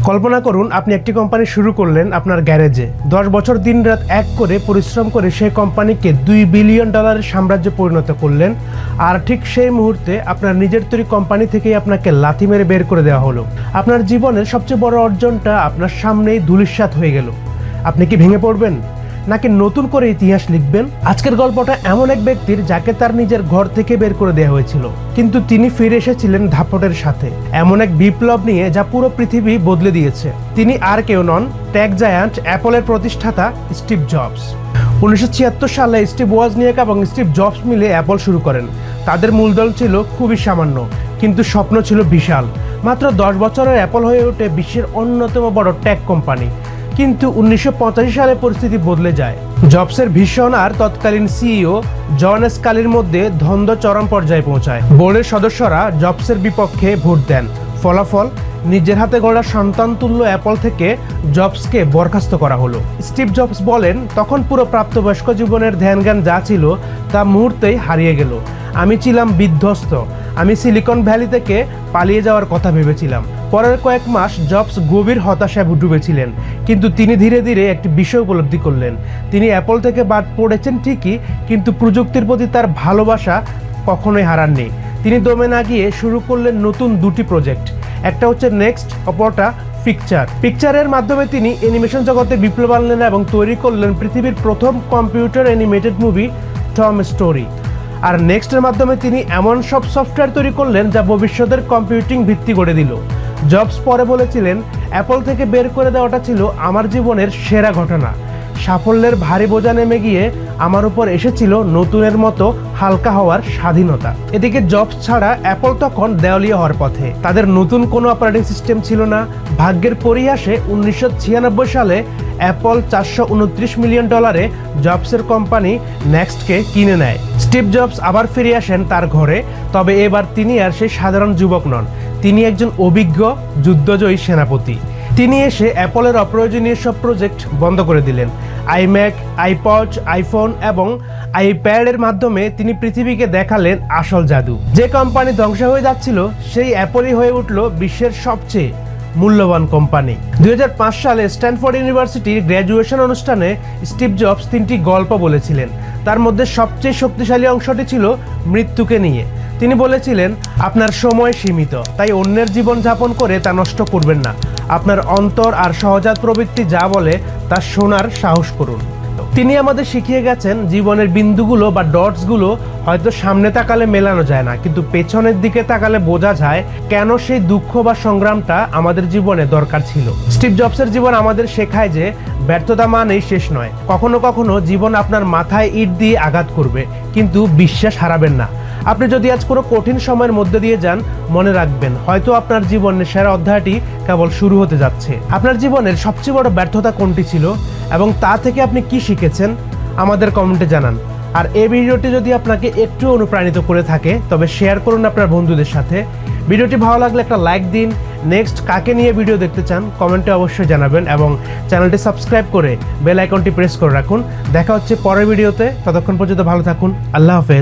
কল্পনা করুন আপনি একটি কোম্পানি শুরু করলেন আপনার গ্যারেজে। 10 বছর দিনরাত এক করে পরিশ্রম করে সেই কোম্পানিকে $2 বিলিয়ন সাম্রাজ্যে পরিণত করলেন, আর ঠিক সেই মুহূর্তে আপনার নিজের তৈরি কোম্পানি থেকেই আপনাকে লাথি মেরে বের করে দেওয়া হলো। আপনার জীবনের সবচেয়ে বড় অর্জনটা আপনার সামনেই ধূলিসাৎ হয়ে গেল। আপনি কি ভেঙে পড়বেন, নাকি নতুন করে ইতিহাস লিখবেন? আজকের গল্পটা এমন এক ব্যক্তির যাকে তার নিজের ঘর থেকে বের করে দেওয়া হয়েছিল, কিন্তু তিনি ফিরে এসেছিলেন দাপটের সাথে, এমন এক বিপ্লব নিয়ে যা পুরো পৃথিবী বদলে দিয়েছে। তিনি আর কেউ নন, টেক জায়ান্ট অ্যাপলের প্রতিষ্ঠাতা স্টিভ জবস। 1976 সালে স্টিভ ওয়াজনিয়াক এবং স্টিভ জবস মিলে অ্যাপল শুরু করেন। তাদের মূলধন ছিল খুবই সামান্য, কিন্তু স্বপ্ন ছিল বিশাল। মাত্র 10 বছরের অ্যাপল হয়ে ওঠে বিশ্বের অন্যতম বড় টেক কোম্পানি। কিন্তু 1985 সালে পরিস্থিতি বদলে যায়। জবসের ভীষণ আর তৎকালীন সিইও জন স্কালির মধ্যে দ্বন্দ্ব চরম পর্যায়ে পৌঁছায়। বোর্ডের সদস্যরা জবসের বিপক্ষে ভোট দেন। ফলাফল, নিজের হাতে গড়া সন্তানতুল্য অ্যাপল থেকে জবসকে বরখাস্ত করা হলো। স্টিভ জবস বলেন, তখন পুরো প্রাপ্তবয়স্ক জীবনের ধ্যান-জ্ঞান যা ছিল তা মুহূর্তেই হারিয়ে গেল। আমি ছিলাম বিধ্বস্ত। আমি সিলিকন ভ্যালি থেকে পালিয়ে যাওয়ার কথা ভেবেছিলাম। পরের কয়েক মাস জবস গভীর হতাশায় ডুবেছিলেন, কিন্তু তিনি ধীরে ধীরে একটি বিষয় উপলব্ধি করলেন। তিনি অ্যাপল থেকে বাদ পড়েছেন ঠিকই, কিন্তু প্রযুক্তির প্রতি তার ভালোবাসা কখনোই হারাননি। তিনি দমে না গিয়ে শুরু করলেন নতুন দুটি প্রজেক্ট। একটা হচ্ছে নেক্সট, অপরটা পিকচারের মাধ্যমে তিনি অ্যানিমেশন জগতে বিপ্লব আনলেন এবং তৈরি করলেন পৃথিবীর প্রথম computer animated movie Toy Story. আর নেক্সটের মাধ্যমে তিনি এমন সব সফটওয়্যার তৈরি করলেন যা ভবিষ্যতের কম্পিউটিং ভিত্তি গড়ে দিল। জবস পরে বলেছিলেন, অ্যাপল থেকে বের করে দেওয়াটা ছিল আমার জীবনের সেরা ঘটনা। সাফল্যের ভারী বোঝা নেমে গিয়ে আমার উপর এসেছিল নতুনের মতো হালকা হওয়ার স্বাধীনতা। এদিকে জবস ছাড়া অ্যাপল তখন দেওয়ালিয়া হওয়ার পথে। তাদের নতুন কোনো অপারেটিং সিস্টেম ছিল না। ভাগ্যের পরিহাসে 1996 সালে অ্যাপল $429 মিলিয়ন জবসের কোম্পানি নেক্সটকে কিনে নেয়। স্টিভ জবস আবার ফিরে আসেন তার ঘরে, তবে এবার তিনি আর সেই সাধারণ যুবক নন। তিনি একজন অভিজ্ঞ যুদ্ধজয়ী সেনাপতি। তিনি এসে অ্যাপলের অপ্রয়োজনীয় সব প্রজেক্ট বন্ধ করে দিলেন। আইম্যাক, আইপড, আইফোন এবং আইপ্যাডের মাধ্যমে তিনি পৃথিবীকে দেখালেন আসল জাদু। যে কোম্পানি ধ্বংস হয়ে যাচ্ছিল, সেই অ্যাপলই হয়ে উঠল বিশ্বের সবচেয়ে মূল্যবান কোম্পানি। 2005 সালে স্ট্যানফোর্ড ইউনিভার্সিটির গ্র্যাজুয়েশন অনুষ্ঠানে স্টিভ জবস 3টি গল্প বলেছিলেন। তার মধ্যে সবচেয়ে শক্তিশালী অংশটি ছিল মৃত্যুকে নিয়ে। তিনি বলেছিলেন, আপনার সময় সীমিত, তাই অন্যের জীবন যাপন করে তা নষ্ট করবেন না। আপনার অন্তর আর সহজাত প্রবৃত্তি যা বলে তা শোনার সাহস করুন। তিনি আমাদের শিখিয়ে গেছেন, জীবনের বিন্দুগুলো বা ডটসগুলো হয়তো সামনে তাকালে মেলানো যায় না, কিন্তু পেছনের দিকে তাকালে বোঝা যায় কেন সেই দুঃখ বা সংগ্রামটা আমাদের জীবনে দরকার ছিল। স্টিভ জবসের জীবন আমাদের শেখায় যে ব্যর্থতা মানেই শেষ নয়। কখনো কখনো জীবন আপনার মাথায় ইট দিয়ে আঘাত করবে, কিন্তু বিশ্বাস হারাবেন না। আপনি যদি আজ কোনো কঠিন সময়ের মধ্যে দিয়ে যান, মনে রাখবেন হয়তো আপনার জীবনের সেরা অধ্যায়টি কেবল শুরু হতে যাচ্ছে। আপনার জীবনের সবচেয়ে বড় ব্যর্থতা কোনটি ছিল এবং তা থেকে আপনি কি শিখেছেন আমাদের কমেন্টে জানান। আর এই ভিডিওটি যদি আপনাকে একটু অনুপ্রাণিত করে থাকে, তবে শেয়ার করুন আপনার বন্ধুদের সাথে। ভিডিওটি ভালো লাগলে একটা লাইক দিন। নেক্সট কাকে নিয়ে ভিডিও দেখতে চান কমেন্টে অবশ্যই জানাবেন, এবং চ্যানেলটি সাবস্ক্রাইব করে বেল আইকনটি প্রেস করে রাখুন। দেখা হচ্ছে পরের ভিডিওতে। ততক্ষণ পর্যন্ত ভালো থাকুন। আল্লাহ হাফেজ।